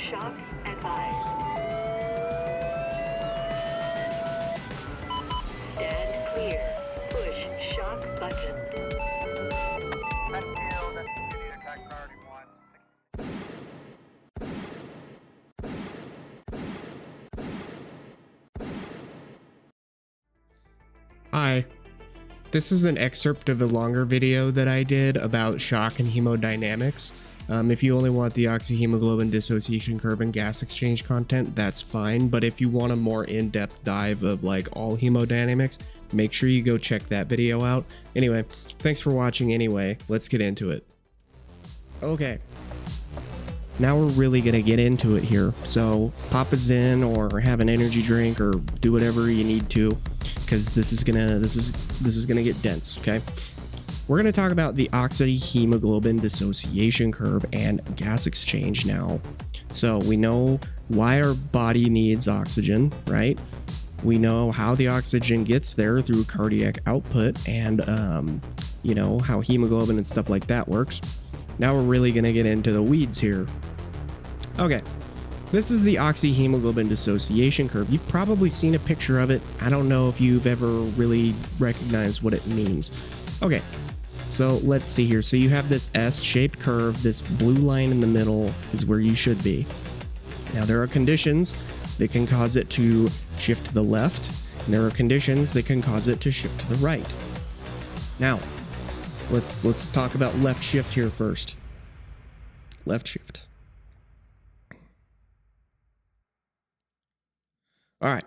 Shock advised. Stand clear. Push shock button. Attack priority 1. Hi, this is an excerpt of a longer video that I did about shock and hemodynamics. If you only want the oxyhemoglobin dissociation curve and gas exchange content, that's fine. But if you want a more in-depth dive of like all hemodynamics, make sure you go check that video out. Anyway, thanks for watching anyway. Let's get into it. Okay. Now we're really gonna get into it here. So pop a Zen or have an energy drink or do whatever you need to, because this is gonna get dense. Okay, we're gonna talk about the oxyhemoglobin dissociation curve and gas exchange now. So we know why our body needs oxygen, right? We know how the oxygen gets there through cardiac output, and you know how hemoglobin and stuff like that works. Now we're really going to get into the weeds here. Okay, this is the oxyhemoglobin dissociation curve. You've probably seen a picture of it. I don't know if you've ever really recognized what it means. Okay, so let's see here. So you have this S-shaped curve. This blue line in the middle is where you should be. Now there are conditions that can cause it to shift to the left, and there are conditions that can cause it to shift to the right. Now, let's talk about left shift here first. Left shift. All right,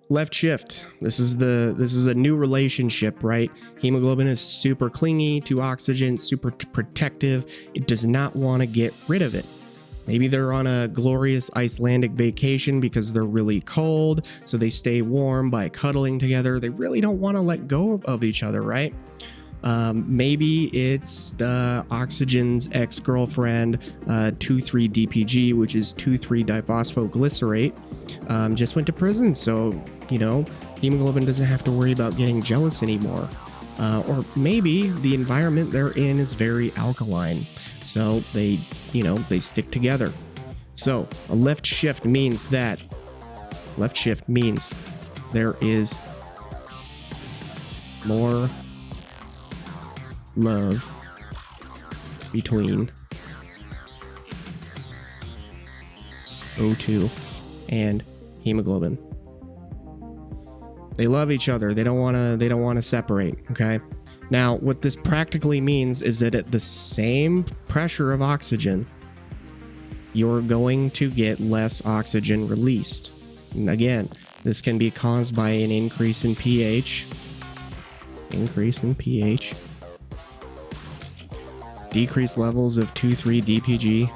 left shift. This is a new relationship, right? Hemoglobin is super clingy to oxygen, super protective. It does not want to get rid of it. Maybe they're on a glorious Icelandic vacation because they're really cold, so they stay warm by cuddling together. They really don't want to let go of each other, right? Maybe it's the oxygen's ex-girlfriend, 2,3-DPG, which is 2,3-diphosphoglycerate, just went to prison. So, you know, hemoglobin doesn't have to worry about getting jealous anymore. Or maybe the environment they're in is very alkaline. So they stick together. So a left shift means there is more love between O2 and hemoglobin. They love each other. They don't want to separate, okay? Now, what this practically means is that at the same pressure of oxygen, you're going to get less oxygen released. And again, this can be caused by an increase in pH, decreased levels of 2,3-DPG,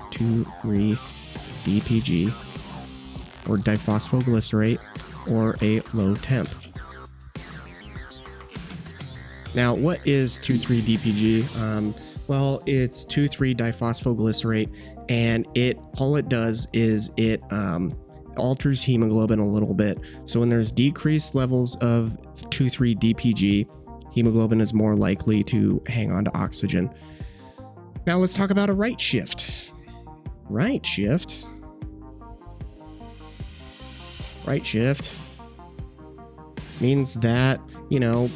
or diphosphoglycerate, or a low temp. Now, what is 2,3-DPG? Well, it's 2,3-diphosphoglycerate, and all it does is it alters hemoglobin a little bit. So when there's decreased levels of 2,3-DPG, hemoglobin is more likely to hang on to oxygen. Now let's talk about a right shift. Right shift means that, you know,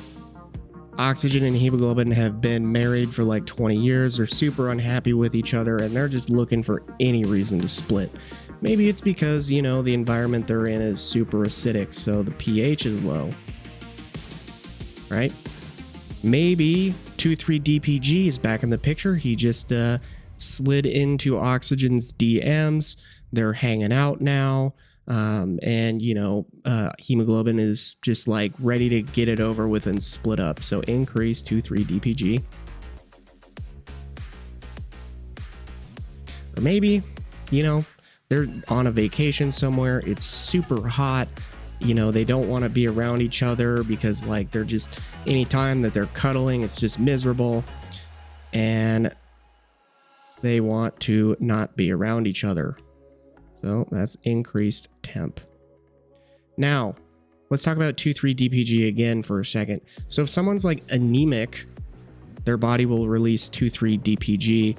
oxygen and hemoglobin have been married for like 20 years. They're super unhappy with each other, and they're just looking for any reason to split. Maybe it's because, you know, the environment they're in is super acidic, so the pH is low, right? Maybe 2,3-DPG is back in the picture. He just slid into oxygen's DMs. They're hanging out now. And you know, hemoglobin is just like ready to get it over with and split up. So increase 2,3-DPG. Or maybe, you know, they're on a vacation somewhere. It's super hot. You know, they don't want to be around each other because like they're just, anytime that they're cuddling, it's just miserable. And they want to not be around each other. So that's increased temp. Now, let's talk about 2,3-DPG again for a second. So if someone's like anemic, their body will release 2,3-DPG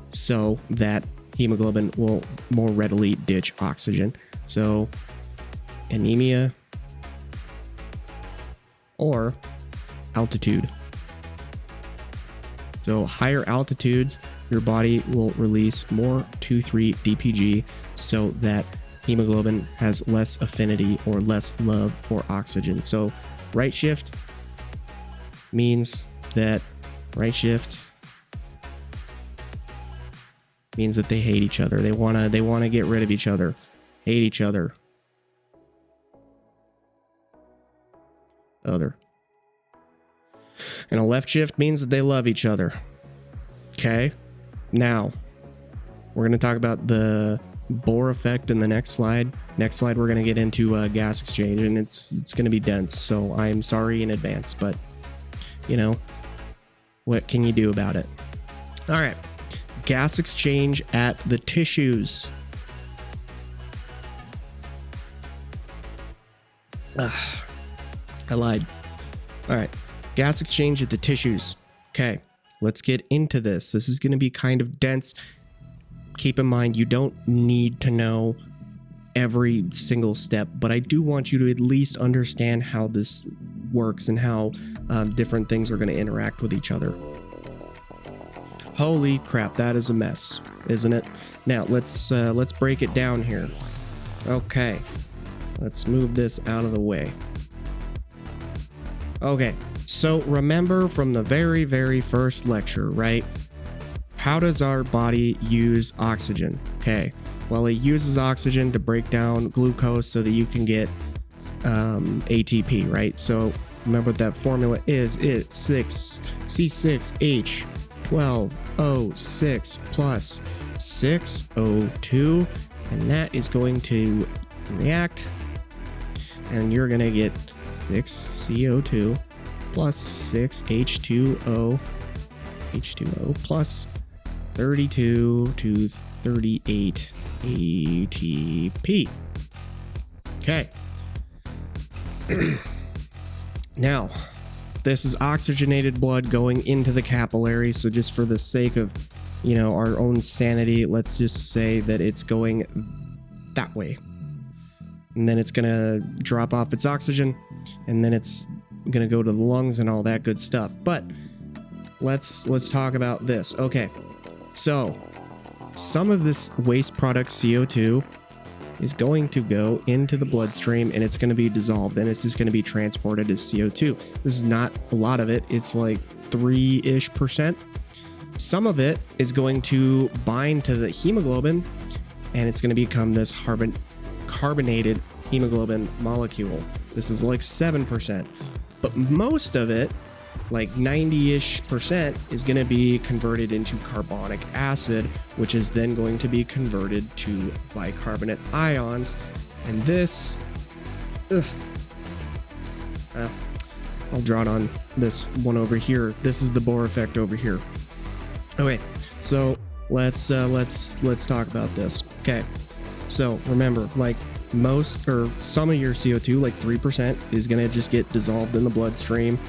so that hemoglobin will more readily ditch oxygen. So anemia or altitude. So higher altitudes, your body will release more 2,3-DPG so that hemoglobin has less affinity or less love for oxygen. So right shift means that they hate each other. They want to get rid of each other. Hate each other. Other. And a left shift means that they love each other. Okay? Now, we're going to talk about the Bohr effect in the next slide. Next slide, we're going to get into gas exchange, and it's going to be dense, so I'm sorry in advance, but, you know, what can you do about it? All right. Gas exchange at the tissues. I lied. All right. Gas exchange at the tissues. Okay, let's get into this. This is going to be kind of dense. Keep in mind, you don't need to know every single step, but I do want you to at least understand how this works and how different things are going to interact with each other. Holy crap, that is a mess, isn't it? Now, let's break it down here. Okay, let's move this out of the way. Okay. So remember from the very, very first lecture, right? How does our body use oxygen? Okay, well, it uses oxygen to break down glucose so that you can get ATP, right? So remember what that formula is. It's C6H12O6 plus 6O2, and that is going to react, and you're going to get 6CO2 plus 6H2O plus 32 to 38 ATP. Okay. Now, this is oxygenated blood going into the capillary, so just for the sake of, you know, our own sanity, let's just say that it's going that way. And then it's going to drop off its oxygen, and then it's going to go to the lungs and all that good stuff. But let's talk about this. Okay, so some of this waste product CO2 is going to go into the bloodstream, and it's going to be dissolved, and it's just going to be transported as CO2. This is not a lot of it. It's like 3-ish%. Some of it is going to bind to the hemoglobin, and it's going to become this carbonated hemoglobin molecule. This is like 7%. But most of it, like 90-ish%, is going to be converted into carbonic acid, which is then going to be converted to bicarbonate ions. And this, I'll draw it on this one over here. This is the Bohr effect over here. Okay, so let's talk about this. Okay, so remember, like most or some of your CO2, like 3%, is going to just get dissolved in the bloodstream,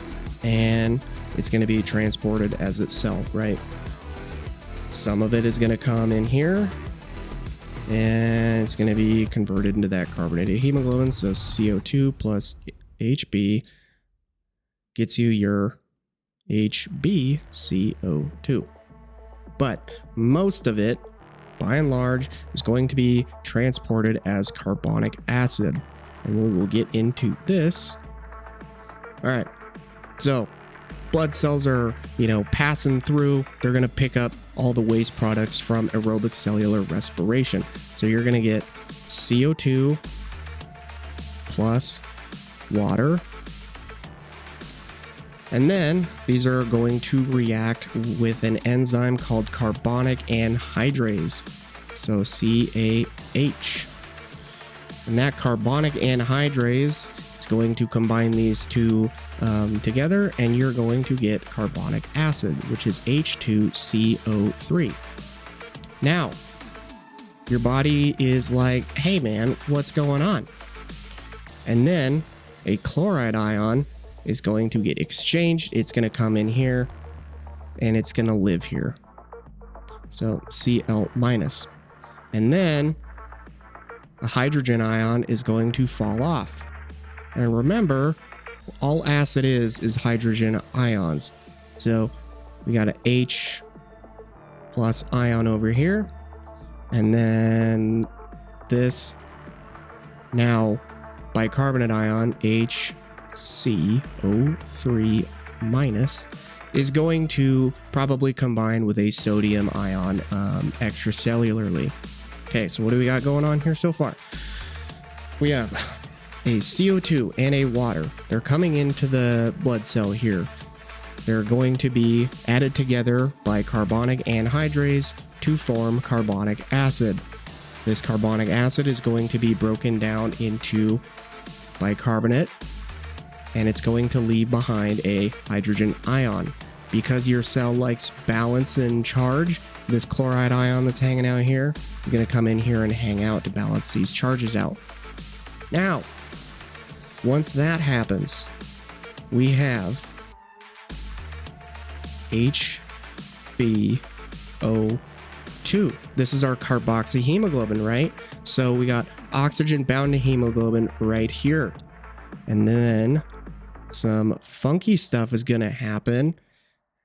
and it's going to be transported as itself, right? Some of it is going to come in here, and it's going to be converted into that carbonated hemoglobin. So CO2 plus HB gets you your HbCO2. But most of it, by and large, is going to be transported as carbonic acid. And we will get into this. All right. So blood cells are, passing through. They're going to pick up all the waste products from aerobic cellular respiration. So you're going to get CO2 plus water. And then these are going to react with an enzyme called carbonic anhydrase. So CAH. And that carbonic anhydrase is going to combine these two together, and you're going to get carbonic acid, which is H2CO3. Now, your body is like, hey man, what's going on? And then a chloride ion is going to get exchanged. It's going to come in here, and it's going to live here. So Cl minus. And then the hydrogen ion is going to fall off. And remember, all acid is hydrogen ions. So we got an H plus ion over here. And then this now bicarbonate ion, HCO3 minus, is going to probably combine with a sodium ion extracellularly. Okay, so what do we got going on here so far? We have a CO2 and a water. They're coming into the blood cell here. They're going to be added together by carbonic anhydrase to form carbonic acid. This carbonic acid is going to be broken down into bicarbonate, and it's going to leave behind a hydrogen ion. Because your cell likes balance and charge, this chloride ion that's hanging out here is going to come in here and hang out to balance these charges out. Now, once that happens, we have HbO2. This is our carboxyhemoglobin, right? So we got oxygen bound to hemoglobin right here. And then some funky stuff is going to happen.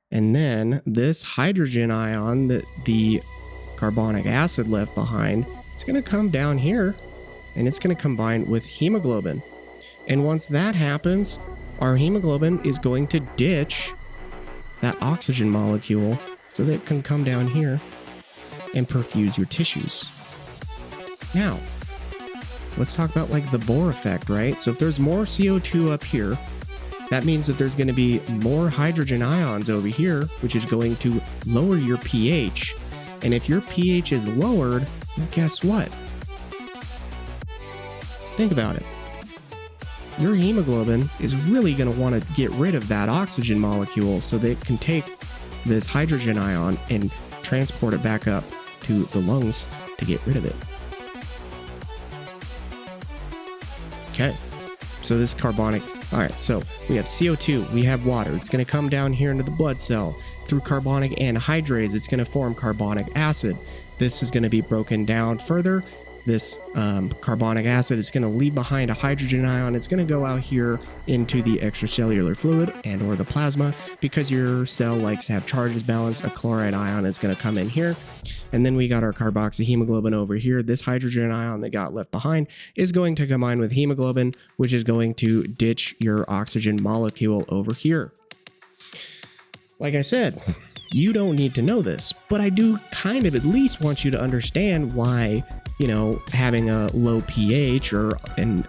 And then this hydrogen ion that the carbonic acid left behind is going to come down here and it's going to combine with hemoglobin. And once that happens, our hemoglobin is going to ditch that oxygen molecule so that it can come down here and perfuse your tissues. Now, let's talk about like the Bohr effect, right? So if there's more CO2 up here, that means that there's going to be more hydrogen ions over here, which is going to lower your pH. And if your pH is lowered, well, guess what? Think about it. Your hemoglobin is really going to want to get rid of that oxygen molecule so that it can take this hydrogen ion and transport it back up to the lungs to get rid of it. Okay, so this carbonic, all right, so we have CO2, we have water. It's going to come down here into the blood cell. Through carbonic anhydrase, it's going to form carbonic acid. This is going to be broken down further. This carbonic acid is going to leave behind a hydrogen ion. It's going to go out here into the extracellular fluid and or the plasma. Because your cell likes to have charges balanced, a chloride ion is going to come in here. And then we got our carboxyhemoglobin over here. This hydrogen ion that got left behind is going to combine with hemoglobin, which is going to ditch your oxygen molecule over here. Like I said, you don't need to know this, but I do kind of at least want you to understand why, you know, having a low pH or an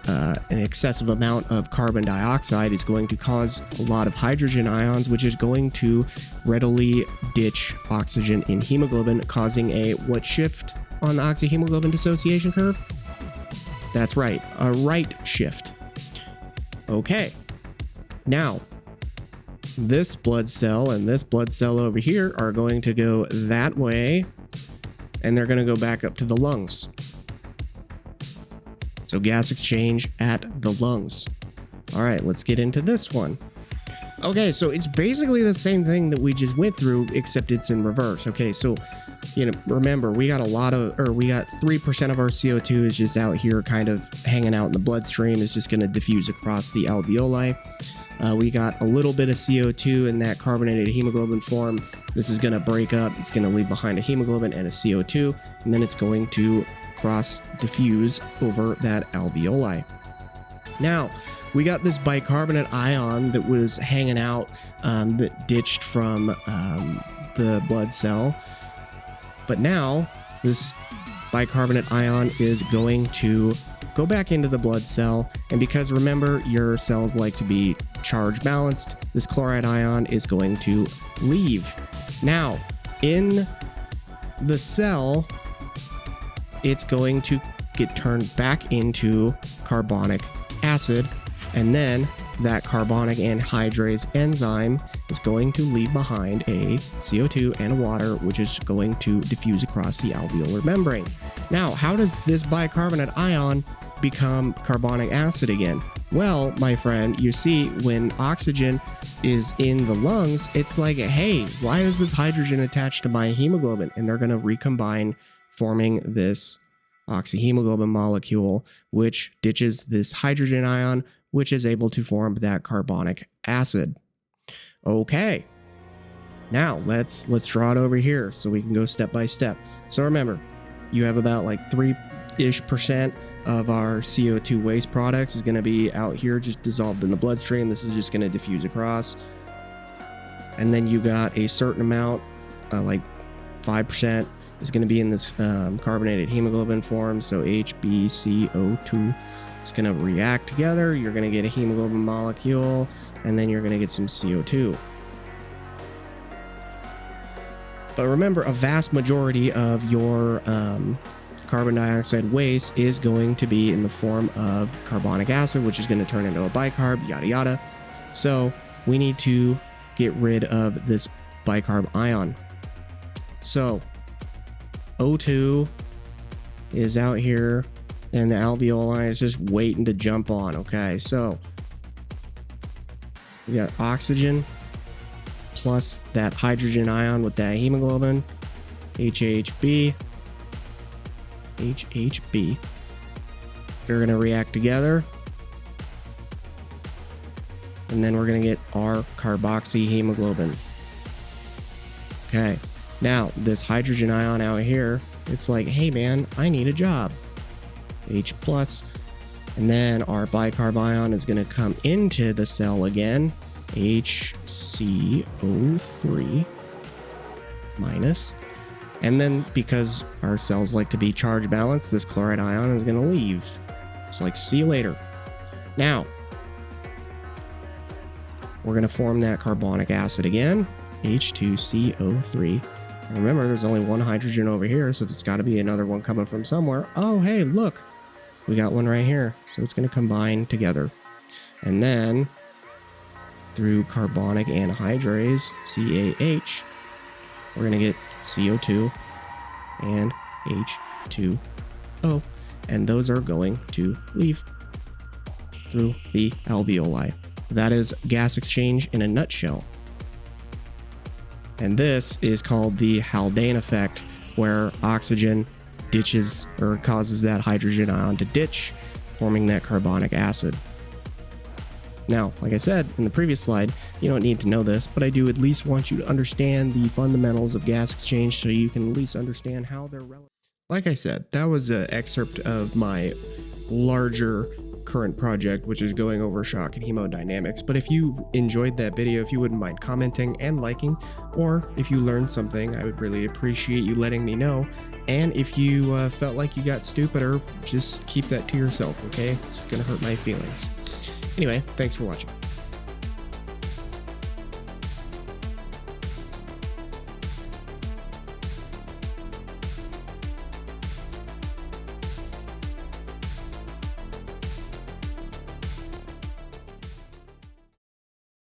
excessive amount of carbon dioxide is going to cause a lot of hydrogen ions, which is going to readily ditch oxygen in hemoglobin, causing a what shift on the oxyhemoglobin dissociation curve? That's right, a right shift. Okay, now this blood cell and this blood cell over here are going to go that way, and they're going to go back up to the lungs. So gas exchange at the lungs. All right, let's get into this one. Okay, so it's basically the same thing that we just went through, except it's in reverse. Okay, so, you know, remember, we got 3% of our CO2 is just out here kind of hanging out in the bloodstream. It's just going to diffuse across the alveoli. We got a little bit of CO2 in that carbonated hemoglobin form. This is going to break up. It's going to leave behind a hemoglobin and a CO2, and then it's going to cross diffuse over that alveoli. Now, we got this bicarbonate ion that was hanging out that ditched from the blood cell. But now, this bicarbonate ion is going to go back into the blood cell, and because remember, your cells like to be charge balanced, this chloride ion is going to leave. Now, in the cell, it's going to get turned back into carbonic acid, and then that carbonic anhydrase enzyme is going to leave behind a CO2 and water, which is going to diffuse across the alveolar membrane. Now, how does this bicarbonate ion become carbonic acid again? Well, my friend, you see, when oxygen is in the lungs, it's like, hey, why is this hydrogen attached to my hemoglobin? And they're going to recombine forming this oxyhemoglobin molecule, which ditches this hydrogen ion, which is able to form that carbonic acid. Okay, now let's draw it over here so we can go step by step. So remember, you have about like 3-ish% of our CO2 waste products is going to be out here just dissolved in the bloodstream. This is just going to diffuse across. And then you got a certain amount, like 5%, is going to be in this carbonated hemoglobin form. So HbCO2, it's going to react together. You're going to get a hemoglobin molecule, and then you're going to get some CO2. But remember, a vast majority of your carbon dioxide waste is going to be in the form of carbonic acid, which is going to turn into a bicarb, yada yada. So we need to get rid of this bicarb ion. So O2 is out here, and the alveoli is just waiting to jump on. Okay, so we got oxygen plus that hydrogen ion with that hemoglobin, HHB. They're going to react together, and then we're going to get our carboxyhemoglobin. Okay, now this hydrogen ion out here, it's like, hey man, I need a job. H+, and then our bicarb ion is going to come into the cell again, HCO3 minus. And then because our cells like to be charge balanced, this chloride ion is going to leave. It's like, see you later. Now, we're going to form that carbonic acid again, H2CO3. And remember, there's only one hydrogen over here, so there's got to be another one coming from somewhere. Oh, hey, look, we got one right here. So it's going to combine together. And then through carbonic anhydrase, CAH, we're going to get CO2 and H2O, and those are going to leave through the alveoli. That is gas exchange in a nutshell. And this is called the Haldane effect, where oxygen ditches or causes that hydrogen ion to ditch, forming that carbonic acid. Now, like I said in the previous slide, you don't need to know this, but I do at least want you to understand the fundamentals of gas exchange so you can at least understand how they're relevant. Like I said, that was an excerpt of my larger current project, which is going over shock and hemodynamics. But if you enjoyed that video, if you wouldn't mind commenting and liking, or if you learned something, I would really appreciate you letting me know. And if you felt like you got stupider, just keep that to yourself, okay? It's gonna hurt my feelings. Anyway, thanks for watching.